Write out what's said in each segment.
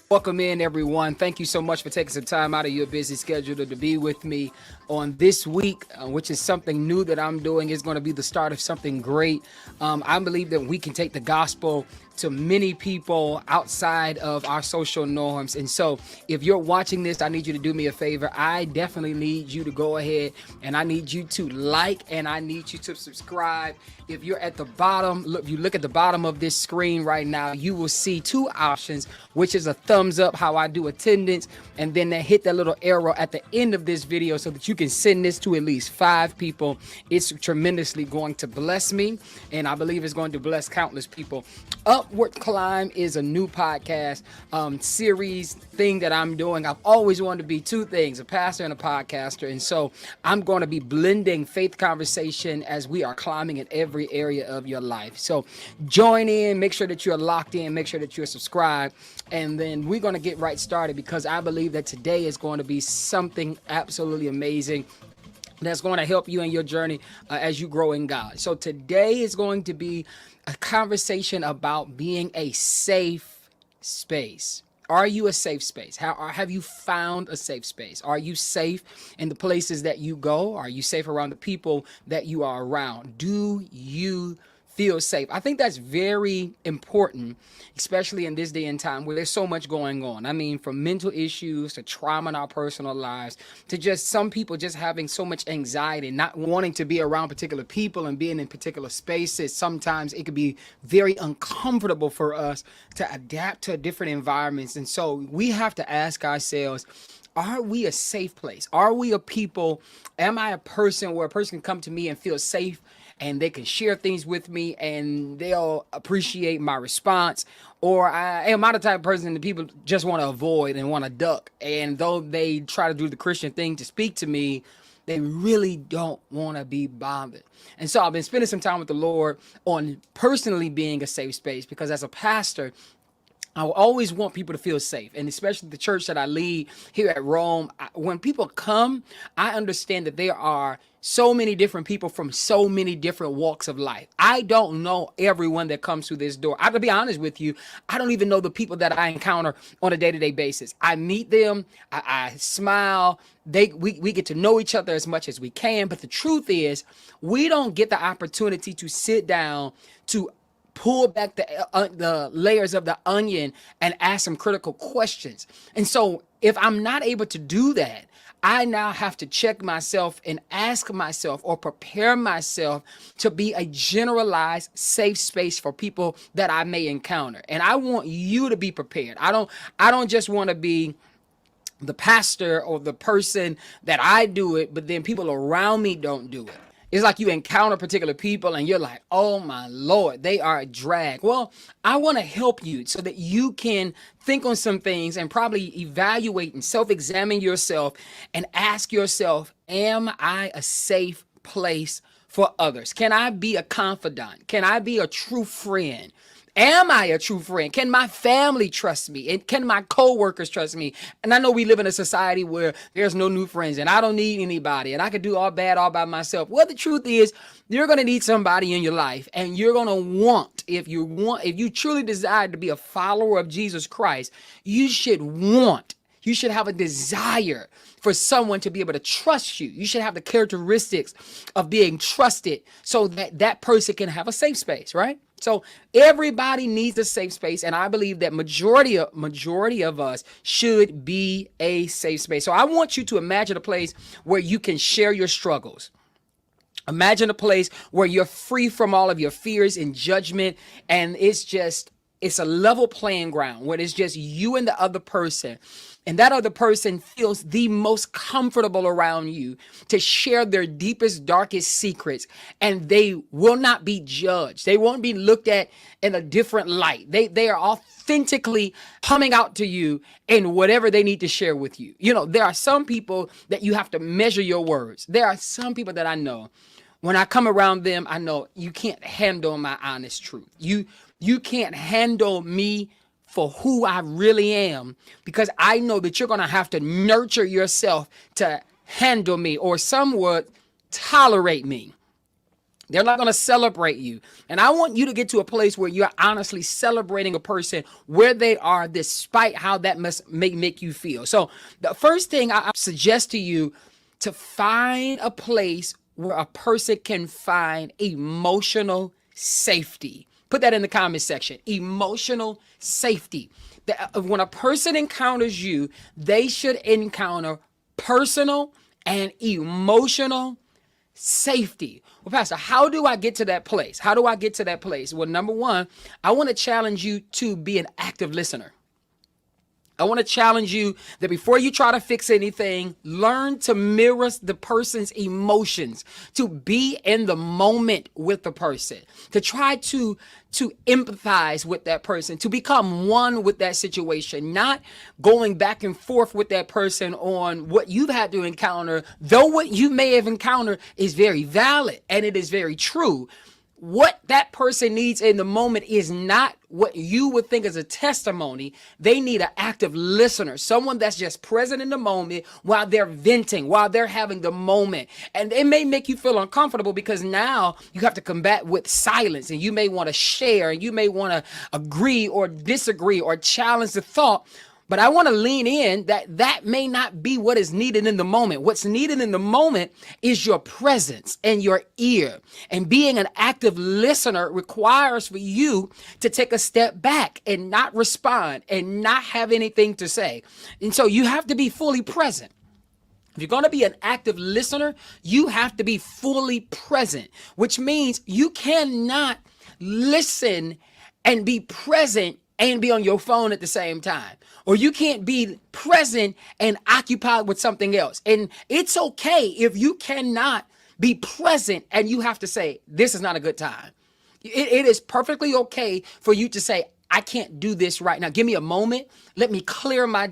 Welcome in, everyone. Thank you so much for taking some time out of your busy schedule to be with me on this week, which is something new that I'm doing. Is going to be the start of something great. I believe that we can take the gospel to many people outside of our social norms. And so if you're watching this, I need you to do me a favor. I definitely need you to go ahead and I need you to like and I need you to subscribe. If you're at the bottom, if you look at the bottom of this screen right now, you will see two options, which is a thumbs up, how I do attendance, and then hit that little arrow at the end of this video so that you can send this to at least 5 people. It's tremendously going to bless me, and I believe it's going to bless countless people. Upward Climb is a new podcast series thing that I'm doing. I've always wanted to be two things, a pastor and a podcaster. And so I'm going to be blending faith conversation as we are climbing in every area of your life. So join in, make sure that you're locked in, make sure that you're subscribed. And then we're going to get right started because I believe that today is going to be something absolutely amazing that's going to help you in your journey as you grow in God. So today is going to be a conversation about being a safe space. Are you a safe space? Have you found a safe space? Are you safe in the places that you go? Are you safe around the people that you are around? Do you feel safe? I think that's very important, especially in this day and time where there's so much going on. I mean, from mental issues to trauma in our personal lives to just some people just having so much anxiety, not wanting to be around particular people and being in particular spaces. Sometimes it could be very uncomfortable for us to adapt to different environments. And so we have to ask ourselves, are we a safe place? Are we a people? Am I a person where a person can come to me and feel safe and they can share things with me and they'll appreciate my response? Or am I the type of person that people just want to avoid and want to duck? And though they try to do the Christian thing to speak to me, they really don't want to be bothered. And so I've been spending some time with the Lord on personally being a safe space, because as a pastor, I always want people to feel safe, and especially the church that I lead here at Rome. When people come, I understand that there are so many different people from so many different walks of life. I don't know everyone that comes through this door. I have to be honest with you. I don't even know the people that I encounter on a day-to-day basis. I meet them, I smile. We get to know each other as much as we can. But the truth is, we don't get the opportunity to sit down to pull back the layers of the onion and ask some critical questions. And so if I'm not able to do that, I now have to check myself and ask myself or prepare myself to be a generalized safe space for people that I may encounter. And I want you to be prepared. I don't just want to be the pastor or the person that I do it, but then people around me don't do it. It's like you encounter particular people and you're like, oh my Lord, they are a drag. Well, I want to help you so that you can think on some things and probably evaluate and self-examine yourself and ask yourself, am I a safe place for others? Can I be a confidant? Can I be a true friend? Am I a true friend? Can my family trust me? And can my coworkers trust me? And I know we live in a society where there's no new friends and I don't need anybody and I can do all bad all by myself. Well, the truth is, you're going to need somebody in your life, and you're going to want, if you truly desire to be a follower of Jesus Christ, you should have a desire for someone to be able to trust you. You should have the characteristics of being trusted so that that person can have a safe space, right? So everybody needs a safe space, and I believe that majority of us should be a safe space. So I want you to imagine a place where you can share your struggles. Imagine a place where you're free from all of your fears and judgment, and it's a level playing ground where it's just you and the other person. And that other person feels the most comfortable around you to share their deepest, darkest secrets. And they will not be judged. They won't be looked at in a different light. They are authentically coming out to you in whatever they need to share with you. You know, there are some people that you have to measure your words. There are some people that I know When I come around them, I know you can't handle my honest truth. You can't handle me for who I really am, because I know that you're going to have to nurture yourself to handle me, or some would tolerate me. They're not going to celebrate you. And I want you to get to a place where you're honestly celebrating a person where they are, despite how that must make you feel. So the first thing I suggest to you, to find a place where a person can find emotional safety. Put that in the comment section. Emotional safety. When a person encounters you, they should encounter personal and emotional safety. Well, Pastor, how do I get to that place? How do I get to that place? Well, number one, I want to challenge you to be an active listener. I want to challenge you that before you try to fix anything, learn to mirror the person's emotions, to be in the moment with the person, to try to empathize with that person, to become one with that situation, not going back and forth with that person on what you've had to encounter, though what you may have encountered is very valid and it is very true. What that person needs in the moment is not what you would think is a testimony. They need an active listener, someone that's just present in the moment while they're venting, while they're having the moment. And it may make you feel uncomfortable because now you have to combat with silence, and you may want to share, and you may want to agree or disagree or challenge the thought. But I want to lean in that may not be what is needed in the moment. What's needed in the moment is your presence and your ear. And being an active listener requires for you to take a step back and not respond and not have anything to say. And so you have to be fully present. If you're going to be an active listener, you have to be fully present, which means you cannot listen and be present and be on your phone at the same time. Or you can't be present and occupied with something else. And it's okay if you cannot be present and you have to say, this is not a good time. It is perfectly okay for you to say, I can't do this right now. Give me a moment. Let me clear my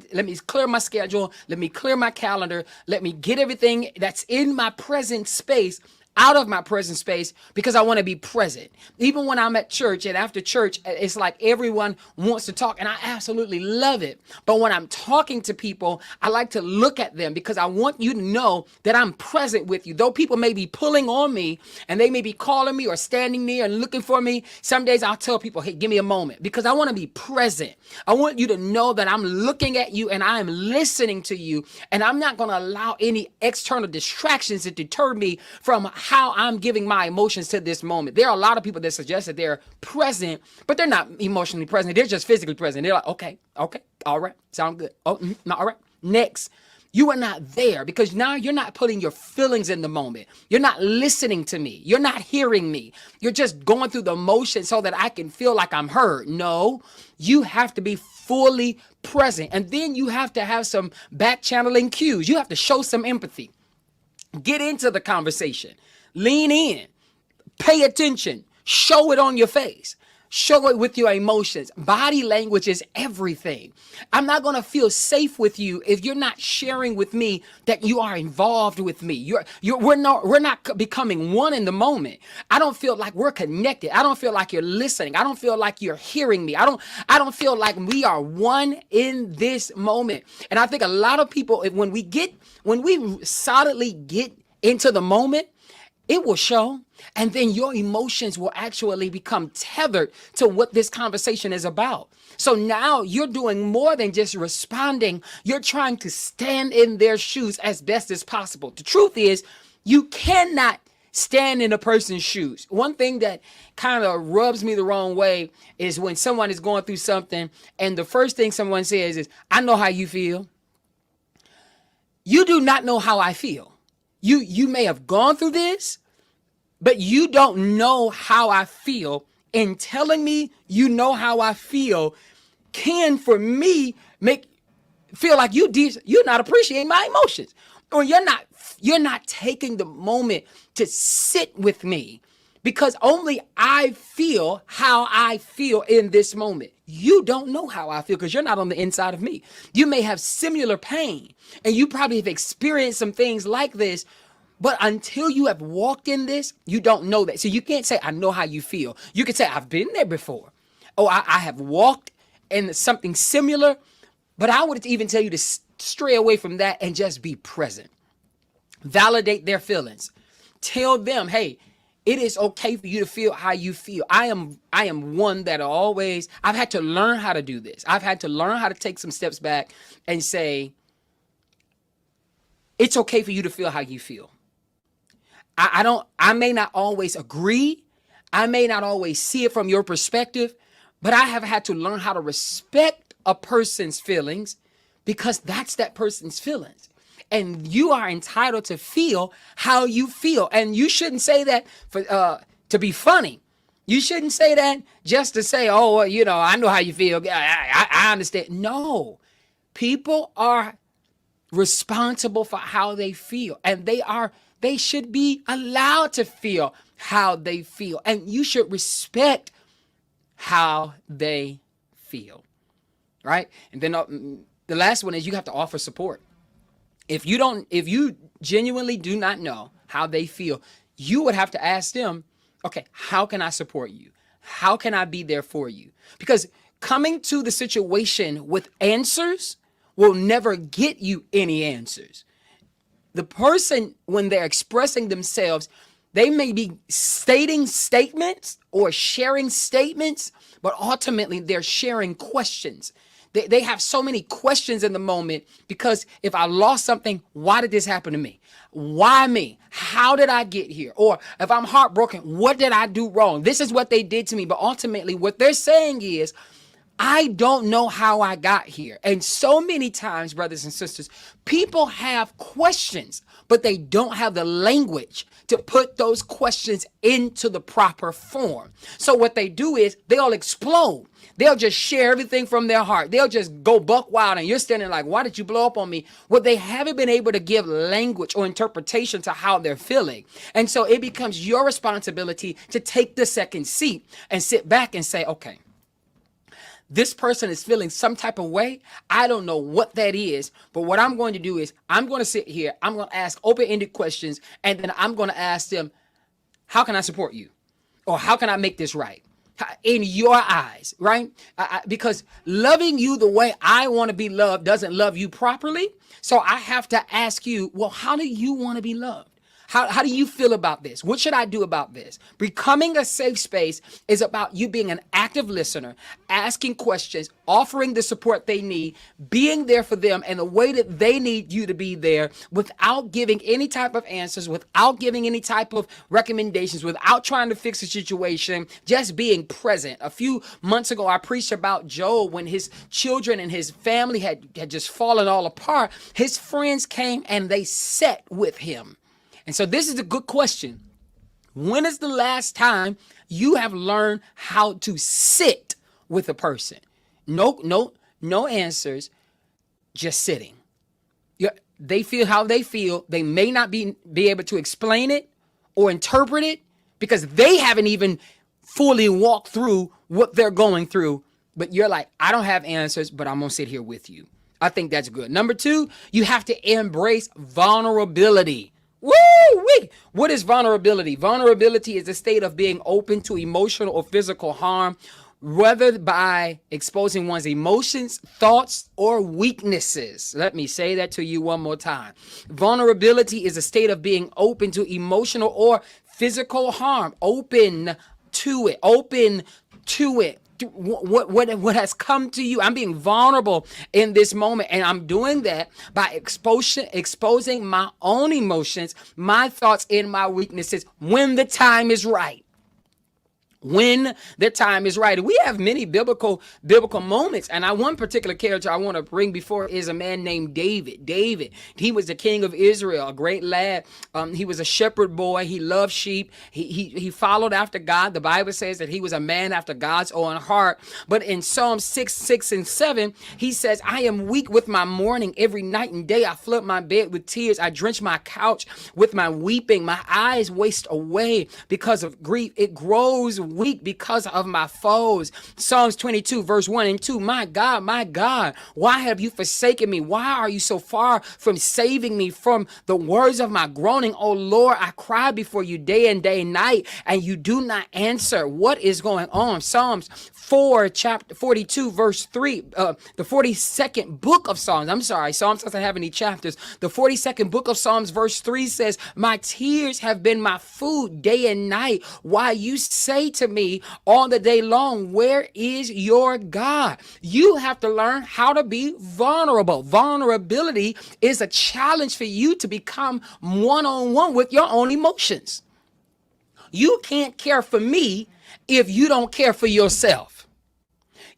schedule. Let me clear my calendar. Let me get everything that's in my present space out of my present space, because I want to be present. Even when I'm at church and after church, it's like everyone wants to talk, and I absolutely love it. But when I'm talking to people, I like to look at them because I want you to know that I'm present with you. Though people may be pulling on me and they may be calling me or standing near and looking for me, some days I'll tell people, hey, give me a moment, because I want to be present. I want you to know that I'm looking at you and I am listening to you, and I'm not going to allow any external distractions to deter me from how I'm giving my emotions to this moment. There are a lot of people that suggest that they're present, but they're not emotionally present. They're just physically present. They're like, okay, all right, sound good. Oh, no, all right, next. You are not there because now you're not putting your feelings in the moment. You're not listening to me. You're not hearing me. You're just going through the motion so that I can feel like I'm heard. No, you have to be fully present. And then you have to have some back channeling cues. You have to show some empathy. Get into the conversation. Lean in, pay attention, show it on your face, show it with your emotions. Body language is everything. I'm not going to feel safe with you if you're not sharing with me that you are involved with me. We're not becoming one in the moment. I don't feel like we're connected. I don't feel like you're listening. I don't feel like you're hearing me. I don't feel like we are one in this moment. And I think a lot of people, when we solidly get into the moment, it will show, and then your emotions will actually become tethered to what this conversation is about. So now you're doing more than just responding. You're trying to stand in their shoes as best as possible. The truth is, you cannot stand in a person's shoes. One thing that kind of rubs me the wrong way is when someone is going through something, and the first thing someone says is, I know how you feel. You do not know how I feel. You may have gone through this, but you don't know how I feel. And telling me you know how I feel can, for me, feel like you're not appreciating my emotions, or you're not taking the moment to sit with me, because only I feel how I feel in this moment. You don't know how I feel because you're not on the inside of me. You may have similar pain, and you probably have experienced some things like this, But until you have walked in this, you don't know that. So you can't say, I know how you feel. You can say, I've been there before. Oh, I have walked in something similar. But I would even tell you to stray away from that and just be present. Validate their feelings. Tell them, hey, it is okay for you to feel how you feel. I am one that always, I've had to learn how to do this. I've had to learn how to take some steps back and say, it's okay for you to feel how you feel. I may not always agree. I may not always see it from your perspective, but I have had to learn how to respect a person's feelings because that's that person's feelings. And you are entitled to feel how you feel. And you shouldn't say that for to be funny. You shouldn't say that just to say, oh, well, I know how you feel. I understand. No, people are responsible for how they feel, and they should be allowed to feel how they feel, and you should respect how they feel, right? And then the last one is you have to offer support. If you genuinely do not know how they feel, you would have to ask them, okay, how can I support you? How can I be there for you? Because coming to the situation with answers will never get you any answers. The person, when they're expressing themselves, they may be stating statements or sharing statements, but ultimately they're sharing questions. They have so many questions in the moment because if I lost something, why did this happen to me? Why me? How did I get here? Or if I'm heartbroken, what did I do wrong? This is what they did to me. But ultimately, what they're saying is, I don't know how I got here. And so many times, brothers and sisters, people have questions, but they don't have the language to put those questions into the proper form. So what they do is they'll explode. They'll just share everything from their heart. They'll just go buck wild and you're standing like, why did you blow up on me? Well, they haven't been able to give language or interpretation to how they're feeling. And so it becomes your responsibility to take the second seat and sit back and say, okay, this person is feeling some type of way. I don't know what that is, but what I'm going to do is I'm going to sit here. I'm going to ask open-ended questions, and then I'm going to ask them, how can I support you? Or how can I make this right? In your eyes, right? Because loving you the way I want to be loved doesn't love you properly. So I have to ask you, well, how do you want to be loved? How do you feel about this? What should I do about this? Becoming a safe space is about you being an active listener, asking questions, offering the support they need, being there for them in the way that they need you to be there without giving any type of answers, without giving any type of recommendations, without trying to fix the situation, just being present. A few months ago, I preached about Job when his children and his family had just fallen all apart. His friends came and they sat with him. And so this is a good question. When is the last time you have learned how to sit with a person? No answers, just sitting. They feel how they feel. They may not be able to explain it or interpret it because they haven't even fully walked through what they're going through. But you're like, I don't have answers, but I'm going to sit here with you. I think that's good. Number 2, you have to embrace vulnerability. Woo-wee! What is vulnerability? Vulnerability is a state of being open to emotional or physical harm, whether by exposing one's emotions, thoughts, or weaknesses. Let me say that to you one more time. Vulnerability is a state of being open to emotional or physical harm. Open to it. Open to it. What has come to you. I'm being vulnerable in this moment, and I'm doing that by exposing my own emotions, my thoughts, and my weaknesses when the time is right. When the time is right. We have many biblical moments, and one particular character I want to bring before is a man named David. David, he was the king of Israel, a great lad. He was a shepherd boy. He loved sheep. He followed after God. The Bible says that he was a man after God's own heart. But in Psalm 6 and 7, he says, I am weak with my mourning. Every night and day I flood my bed with tears. I drench my couch with my weeping. My eyes waste away because of grief. It grows weak because of my foes. Psalms 22, verse 1 and 2. My God, why have you forsaken me? Why are you so far from saving me from the words of my groaning? Oh Lord, I cry before you day and night, and you do not answer. What is going on? Psalms 4, chapter 42, verse 3, the 42nd book of Psalms. I'm sorry, Psalms doesn't have any chapters. The 42nd book of Psalms, verse 3 says, my tears have been my food day and night, while you say to me all the day long, where is your God? You have to learn how to be vulnerable. Vulnerability is a challenge for you to become one-on-one with your own emotions. You can't care for me if you don't care for yourself.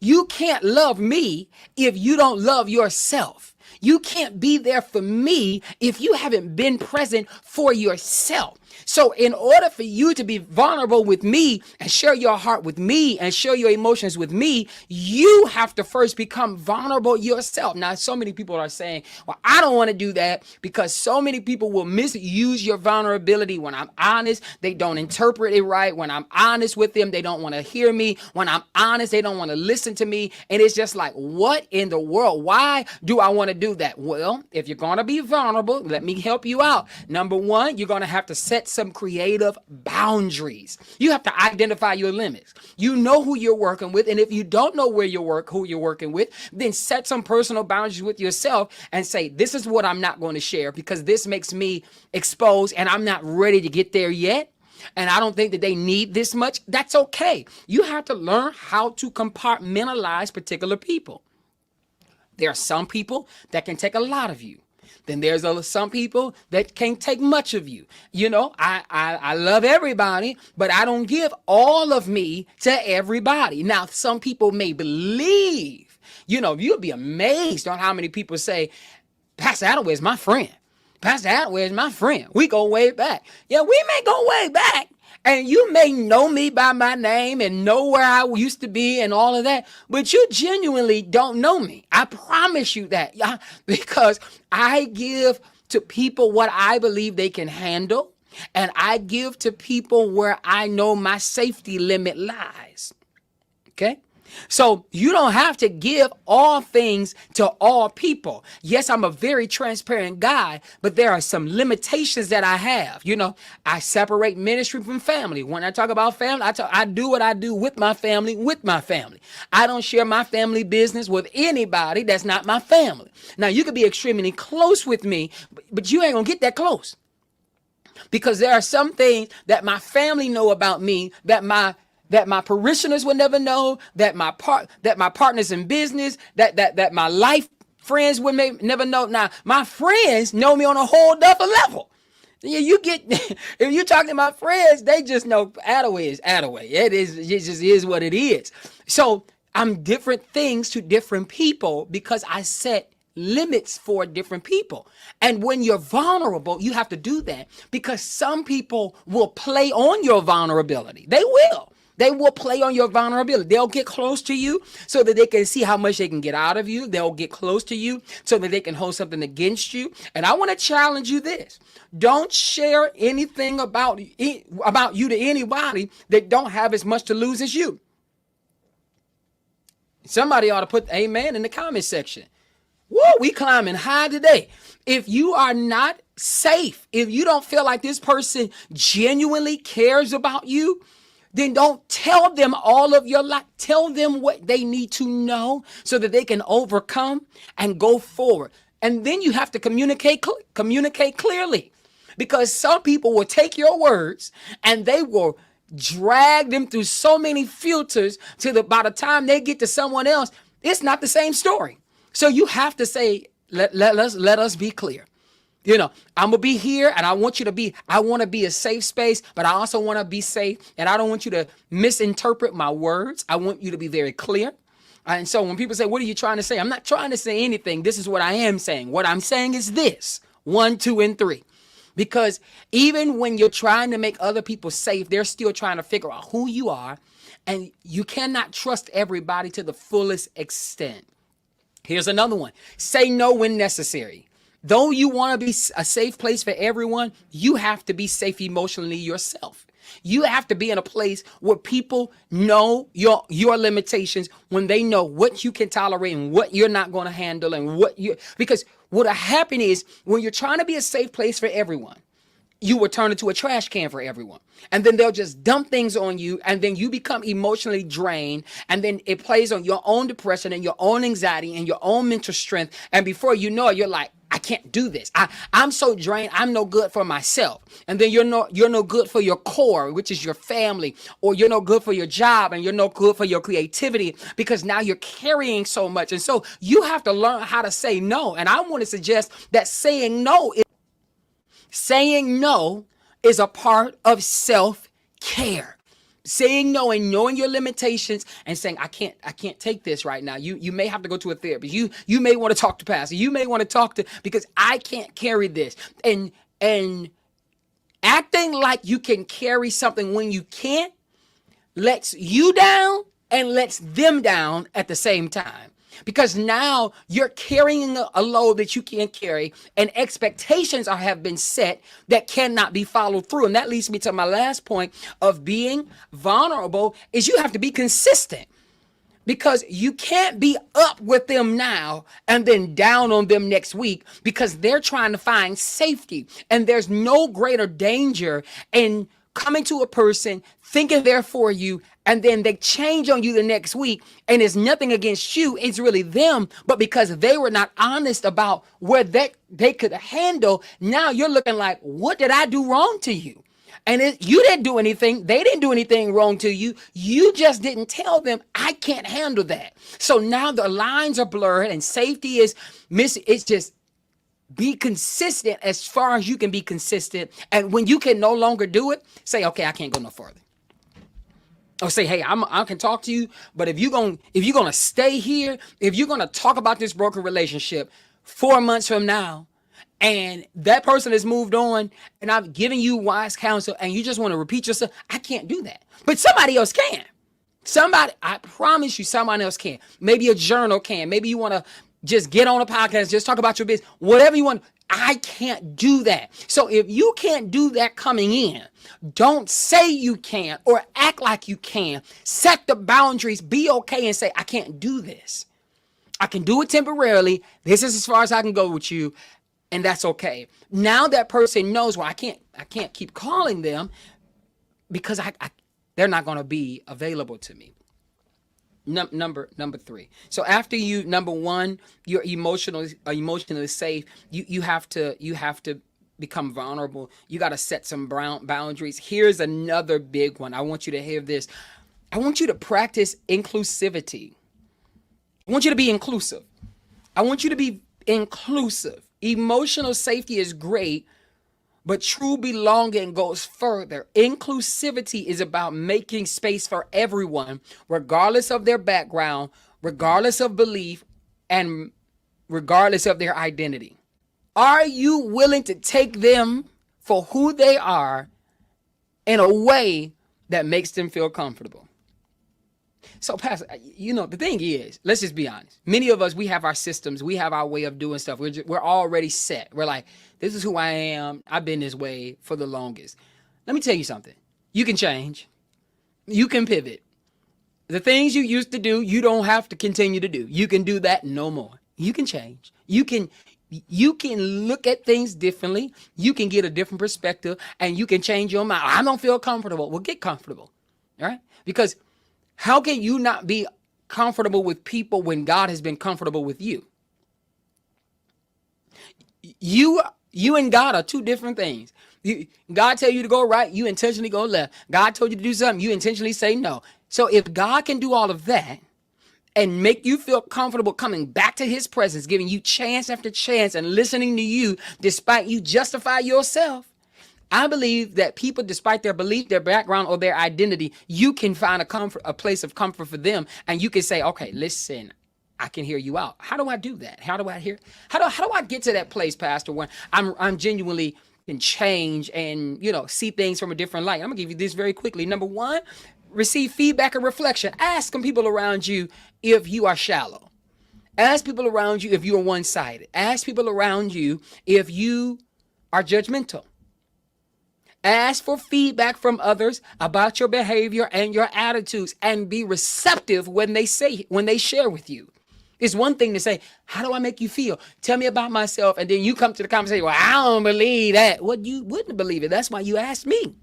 You can't love me if you don't love yourself. You can't be there for me if you haven't been present for yourself. So in order for you to be vulnerable with me and share your heart with me and share your emotions with me, you have to first become vulnerable yourself. Now, so many people are saying, well, I don't want to do that because so many people will misuse your vulnerability. When I'm honest, they don't interpret it right. When I'm honest with them, they don't want to hear me. When I'm honest, they don't want to listen to me. And it's just like, what in the world? Why do I want to do that? Well, if you're going to be vulnerable, let me help you out. Number one, you're going to have to set some creative boundaries. You have to identify your limits. You know who you're working with. And if you don't know who you're working with, then set some personal boundaries with yourself and say, this is what I'm not going to share because this makes me exposed and I'm not ready to get there yet. And I don't think that they need this much. That's okay. You have to learn how to compartmentalize particular people. There are some people that can take a lot of you. Then there's some people that can't take much of you. You know, I love everybody, but I don't give all of me to everybody. Now, some people may believe, you know, you'll be amazed on how many people say, Pastor Attaway is my friend. Pastor Attaway is my friend. We go way back. Yeah, we may go way back. And you may know me by my name and know where I used to be and all of that, but you genuinely don't know me. I promise you that, because I give to people what I believe they can handle, and I give to people where I know my safety limit lies. Okay? So you don't have to give all things to all people. Yes, I'm a very transparent guy, but there are some limitations that I have. You know, I separate ministry from family. When I talk about family, I do what I do with my family. I don't share my family business with anybody that's not my family. Now, you could be extremely close with me, but you ain't gonna get that close. Because there are some things that my family know about me that my parishioners would never know, that my partners in business, that my life friends would never know. Now, my friends know me on a whole different level. You get, if you're talking to my friends, they just know Attaway is Attaway. It just is what it is. So I'm different things to different people because I set limits for different people. And when you're vulnerable, you have to do that because some people will play on your vulnerability. They will. They will play on your vulnerability. They'll get close to you so that they can see how much they can get out of you. They'll get close to you so that they can hold something against you. And I want to challenge you this. Don't share anything about you to anybody that don't have as much to lose as you. Somebody ought to put amen in the comment section. Woo, we climbing high today. If you are not safe, if you don't feel like this person genuinely cares about you, then don't tell them all of your life. Tell them what they need to know so that they can overcome and go forward. And then you have to communicate clearly, because some people will take your words and they will drag them through so many filters by the time they get to someone else, it's not the same story. So you have to say, let us be clear. You know, I'm going to be here and I want to be a safe space, but I also want to be safe. And I don't want you to misinterpret my words. I want you to be very clear. And so when people say, what are you trying to say? I'm not trying to say anything. This is what I am saying. What I'm saying is this: 1, 2, and 3. Because even when you're trying to make other people safe, they're still trying to figure out who you are. And you cannot trust everybody to the fullest extent. Here's another one. Say no when necessary. Though you want to be a safe place for everyone, you have to be safe emotionally yourself. You have to be in a place where people know your limitations, when they know what you can tolerate and what you're not going to handle, and because what'll happen is, when you're trying to be a safe place for everyone, you will turn into a trash can for everyone. And then they'll just dump things on you. And then you become emotionally drained. And then it plays on your own depression and your own anxiety and your own mental strength. And before you know it, you're like, I can't do this. I'm so drained. I'm no good for myself. And then you're no good for your core, which is your family, or you're no good for your job, and you're no good for your creativity, because now you're carrying so much. And so you have to learn how to say no. And I want to suggest that saying no is a part of self-care. Saying no and knowing your limitations and saying, I can't take this right now. You may have to go to a therapist. You may want to talk to pastor. You may want to talk to, because I can't carry this. And acting like you can carry something when you can't lets you down and lets them down at the same time. Because now you're carrying a load that you can't carry, and expectations have been set that cannot be followed through. And that leads me to my last point of being vulnerable, is you have to be consistent. Because you can't be up with them now and then down on them next week, because they're trying to find safety. And there's no greater danger in coming to a person thinking they're for you, and then they change on you the next week, and it's nothing against you, it's really them. But because they were not honest about where they could handle, now you're looking like, what did I do wrong to you? And you didn't do anything. They didn't do anything wrong to you. You just didn't tell them, I can't handle that. So now the lines are blurred, and safety is missing. It's just, be consistent as far as you can be consistent. And when you can no longer do it, say, okay, I can't go no further. Or say, hey, I can talk to you, but if you're gonna stay here, if you're gonna talk about this broken relationship 4 months from now, and that person has moved on, and I've given you wise counsel, and you just want to repeat yourself, I can't do that. But somebody else can. I promise you, someone else can. Maybe a journal can. Maybe you want to just get on a podcast, just talk about your business, whatever you want. I can't do that. So if you can't do that coming in, don't say you can't or act like you can. Set the boundaries, be okay, and say, I can't do this. I can do it temporarily. This is as far as I can go with you, and that's okay. Now that person knows, well, I can't keep calling them, because they're not going to be available to me. Number 3. So after you, number 1, you're emotionally safe. You have to become vulnerable. You got to set some boundaries. Here's another big one. I want you to hear this. I want you to practice inclusivity. I want you to be inclusive. I want you to be inclusive. Emotional safety is great, but true belonging goes further. Inclusivity is about making space for everyone, regardless of their background, regardless of belief, and regardless of their identity. Are you willing to take them for who they are in a way that makes them feel comfortable? So, Pastor, the thing is, let's just be honest. Many of us, we have our systems. We have our way of doing stuff. We're already set. We're like, this is who I am. I've been this way for the longest. Let me tell you something. You can change. You can pivot. The things you used to do, you don't have to continue to do. You can do that no more. You can change. You can look at things differently. You can get a different perspective, and you can change your mind. I don't feel comfortable. Well, get comfortable. All right? Because how can you not be comfortable with people when God has been comfortable with you? You and God are two different things. God tell you to go right, you intentionally go left. God told you to do something, you intentionally say no. So if God can do all of that and make you feel comfortable coming back to his presence, giving you chance after chance and listening to you despite you justify yourself, I believe that people, despite their belief, their background, or their identity, you can find a place of comfort for them, and you can say, okay, listen, I can hear you out. How do I do that? How do I get to that place, Pastor, when I'm genuinely can change and, see things from a different light? I'm gonna give you this very quickly. Number 1, receive feedback and reflection. Ask some people around you if you are shallow. Ask people around you if you are one-sided. Ask people around you if you are judgmental. Ask for feedback from others about your behavior and your attitudes, and be receptive when they share with you. It's one thing to say, how do I make you feel? Tell me about myself. And then you come to the conversation, well, I don't believe that. Well, you wouldn't believe it. That's why you asked me.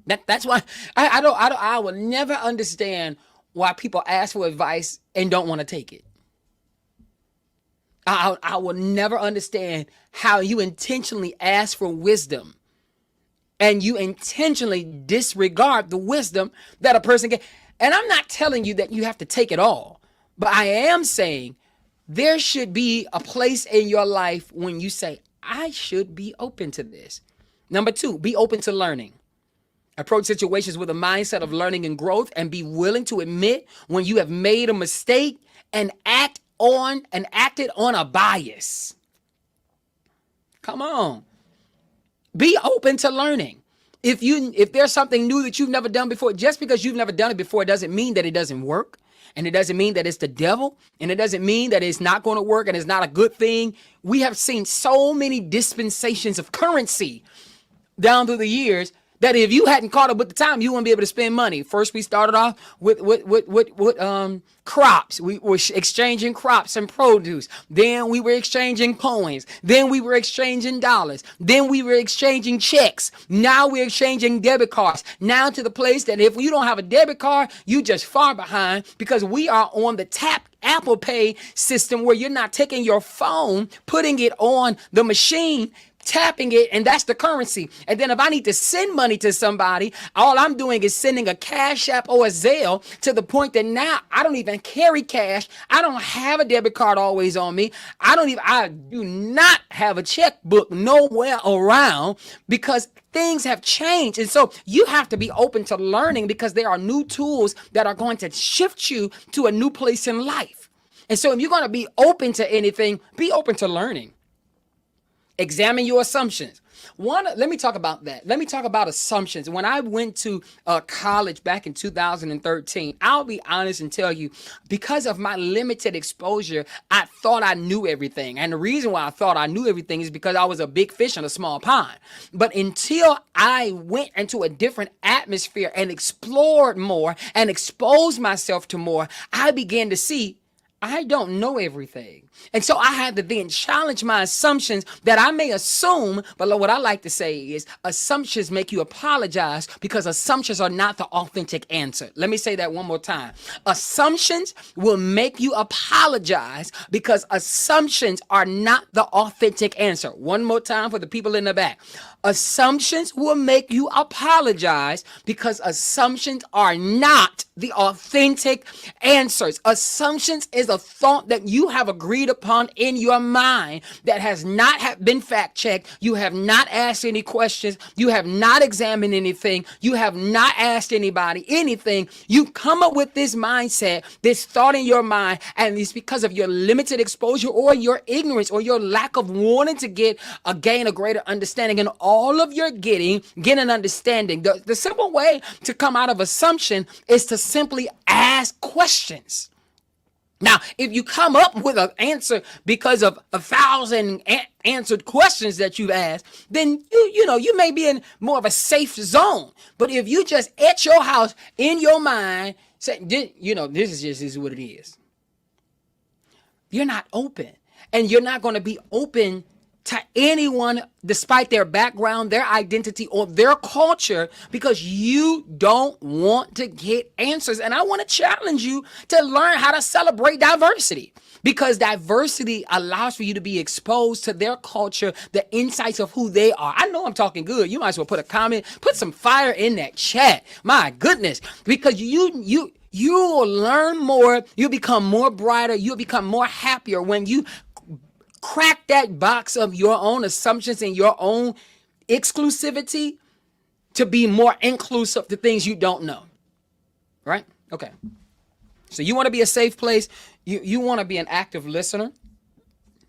That's why I will never understand why people ask for advice and don't want to take it. I will never understand how you intentionally ask for wisdom and you intentionally disregard the wisdom that a person gets. And I'm not telling you that you have to take it all, but I am saying there should be a place in your life when you say, I should be open to this. Number 2, be open to learning. Approach situations with a mindset of learning and growth, and be willing to admit when you have made a mistake and acted on a bias. Come on. Be open to learning. If there's something new that you've never done before, just because you've never done it before, it doesn't mean that it doesn't work. And it doesn't mean that it's the devil. And it doesn't mean that it's not going to work and it's not a good thing. We have seen so many dispensations of currency down through the years that if you hadn't caught up with the time, you wouldn't be able to spend money. First, we started off with crops. We were exchanging crops and produce. Then we were exchanging coins. Then we were exchanging dollars. Then we were exchanging checks. Now we're exchanging debit cards. Now to the place that if you don't have a debit card, you just far behind, because we are on the tap Apple Pay system where you're not taking your phone, putting it on the machine, tapping it, and that's the currency. And then if I need to send money to somebody, all I'm doing is sending a Cash App or a Zelle, to the point that now I don't even carry cash. I don't have a debit card always on me. I do not have a checkbook nowhere around, because things have changed. And so you have to be open to learning, because there are new tools that are going to shift you to a new place in life. And so if you're going to be open to anything, be open to learning. Examine your assumptions. Let me talk about that. Let me talk about assumptions. When I went to college back in 2013, I'll be honest and tell you, because of my limited exposure, I thought I knew everything. And the reason why I thought I knew everything is because I was a big fish in a small pond. But until I went into a different atmosphere and explored more and exposed myself to more, I began to see I don't know everything. And so I had to then challenge my assumptions that I may assume, but what I like to say is assumptions make you apologize, because assumptions are not the authentic answer. Let me say that one more time. Assumptions will make you apologize, because assumptions are not the authentic answer. One more time for the people in the back. Assumptions will make you apologize, because assumptions are not the authentic answers. Assumptions is a thought that you have agreed upon in your mind that has not been fact checked. You have not asked any questions. You have not examined anything. You have not asked anybody anything. You come up with this mindset, this thought in your mind, and it's because of your limited exposure or your ignorance or your lack of wanting to gain a greater understanding. And all of your get an understanding. The simple way to come out of assumption is to simply ask questions. Now, if you come up with an answer because of 1,000 answered questions that you've asked, then you may be in more of a safe zone. But if you just at your house in your mind say, this is what it is, you're not open, and you're not going to be open to anyone despite their background, their identity, or their culture, because you don't want to get answers. And I want to challenge you to learn how to celebrate diversity, because diversity allows for you to be exposed to their culture, the insights of who they are. I know I'm talking good. You might as well put a comment, put some fire in that chat. My goodness, because you will learn more. You become more brighter. You'll become more happier when you crack that box of your own assumptions and your own exclusivity to be more inclusive to things you don't know. Right? Okay. So you want to be a safe place. You want to be an active listener.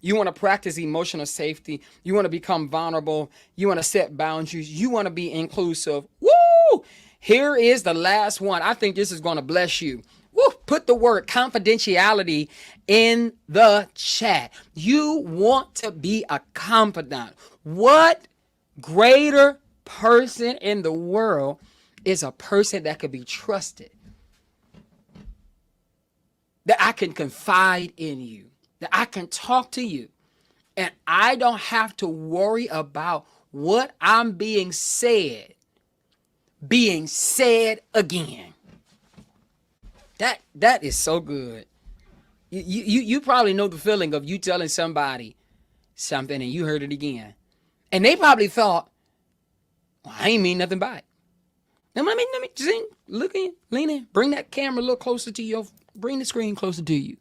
You want to practice emotional safety. You want to become vulnerable. You want to set boundaries. You want to be inclusive. Woo! Here is the last one. I think this is going to bless you. Woo! Put the word confidentiality in the chat. You want to be a confidant. What greater person in the world is a person that could be trusted? That I can confide in you, that I can talk to you, and I don't have to worry about what I'm being said again. That is so good. You probably know the feeling of you telling somebody something and you heard it again, and they probably thought, well, I ain't mean nothing by it. Now let me sing, look in, lean in, bring that camera a little closer to you, bring the screen closer to you.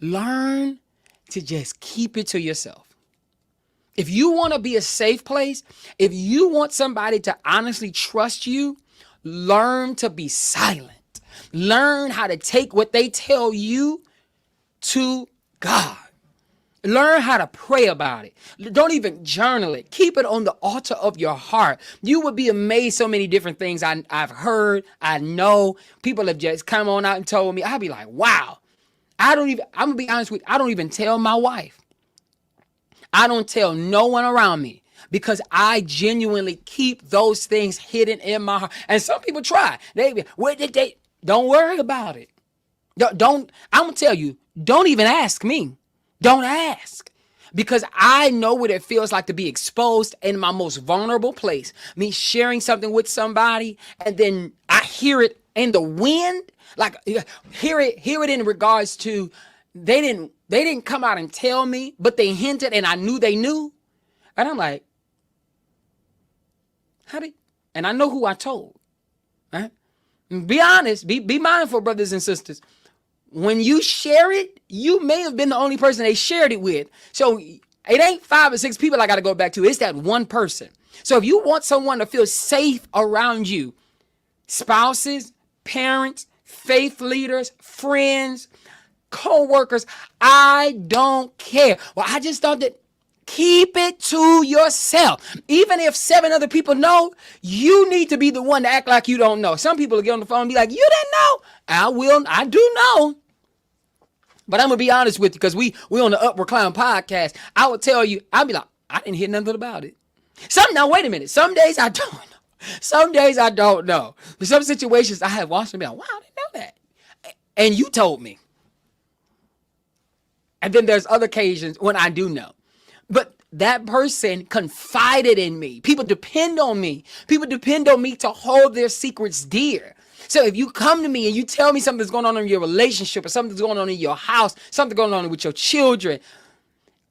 Learn to just keep it to yourself. If you want to be a safe place, if you want somebody to honestly trust you, learn to be silent. Learn how to take what they tell you to God. Learn how to pray about it. Don't even journal it. Keep it on the altar of your heart. You would be amazed so many different things I've heard, I know. People have just come on out and told me. I'd be like, wow. I'm going to be honest with you, I don't even tell my wife. I don't tell no one around me because I genuinely keep those things hidden in my heart. And some people try. They don't worry about it. I'm going to tell you, don't even ask me. Don't ask. Because I know what it feels like to be exposed in my most vulnerable place. Me sharing something with somebody and then I hear it in the wind. Like hear it in regards to they didn't come out and tell me, but they hinted and I knew they knew. And I'm like, and I know who I told. Right? Be honest, be mindful, brothers and sisters. When you share it, you may have been the only person they shared it with. So it ain't 5 or 6 people I got to go back to. It's that one person. So if you want someone to feel safe around you, spouses, parents, faith leaders, friends, co-workers, I don't care. Well, I just thought that keep it to yourself. Even if 7 other people know, you need to be the one to act like you don't know. Some people will get on the phone and be like, you didn't know? I do know. But I'm going to be honest with you because we on the Upward Climb podcast. I would tell you, I'll be like, I didn't hear nothing about it. Now, wait a minute. Some days I don't know. Some days I don't know. In some situations I have watched and be like, wow, I didn't know that. And you told me. And then there's other occasions when I do know. But that person confided in me. People depend on me. People depend on me to hold their secrets dear. So if you come to me and you tell me something's going on in your relationship or something's going on in your house, something going on with your children,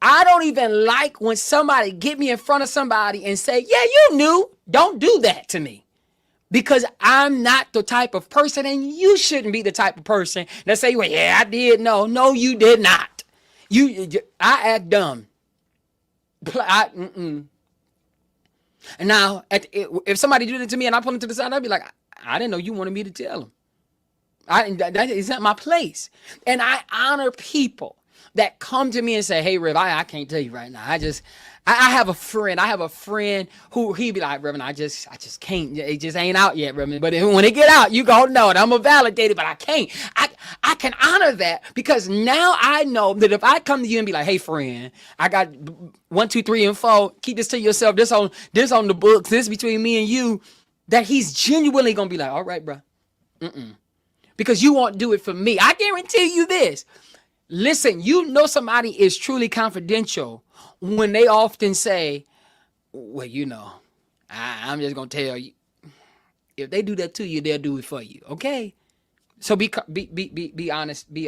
I don't even like when somebody get me in front of somebody and say, yeah, you knew. Don't do that to me. Because I'm not the type of person, and you shouldn't be the type of person that say, well, yeah, I did know. No, you did not. I act dumb. And now, if somebody did it to me and I pull them to the side, I'd be like, I didn't know you wanted me to tell them. That is not my place. And I honor people that come to me and say, hey, Rev, I can't tell you right now. I have a friend who he be like, Reverend, I just can't. It just ain't out yet, Reverend. But when it get out, you gonna know it. I'm gonna validate it, but I can't. I can honor that because now I know that if I come to you and be like, hey, friend, I got 1, 2, 3, and 4. Keep this to yourself. This on the books. This between me and you. That he's genuinely gonna be like, all right, bro. Because you won't do it for me. I guarantee you this. Listen, you know somebody is truly confidential when they often say, well, you know, I'm just going to tell you. If they do that to you, they'll do it for you. Okay? So be honest, be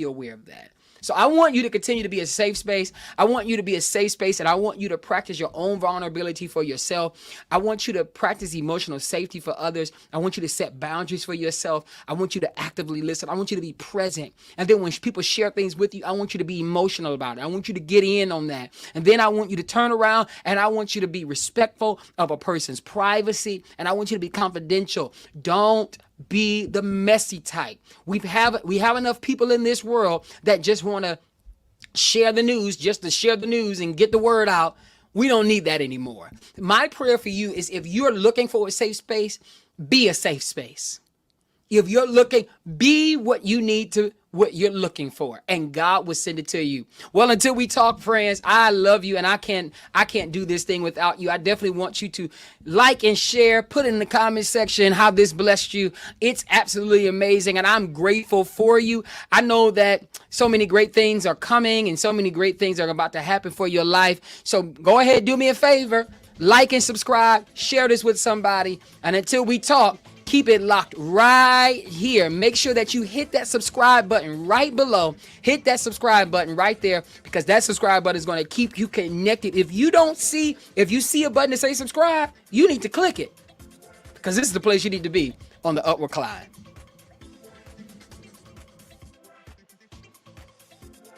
aware of that. So I want you to continue to be a safe space. I want you to be a safe space, and I want you to practice your own vulnerability for yourself. I want you to practice emotional safety for others. I want you to set boundaries for yourself. I want you to actively listen. I want you to be present. And then when people share things with you, I want you to be emotional about it. I want you to get in on that. And then I want you to turn around and I want you to be respectful of a person's privacy. And I want you to be confidential. Don't be the messy type. We have enough people in this world that just want to share the news just to share the news and get the word out. We don't need that anymore. My prayer for you is if you're looking for a safe space, be a safe space. If you're looking, be what you need to, what you're looking for, and God will send it to you. Well, until we talk, friends, I love you, and I can't do this thing without you. I definitely want you to like and share, put in the comment section how this blessed you. It's absolutely amazing, and I'm grateful for you. I know that so many great things are coming, and so many great things are about to happen for your life. So go ahead, do me a favor, like and subscribe, share this with somebody, and until we talk, keep it locked right here. Make sure that you hit that subscribe button right below. Hit that subscribe button right there, because that subscribe button is going to keep you connected. If you see a button to say subscribe, you need to click it, because this is the place you need to be on the upward climb.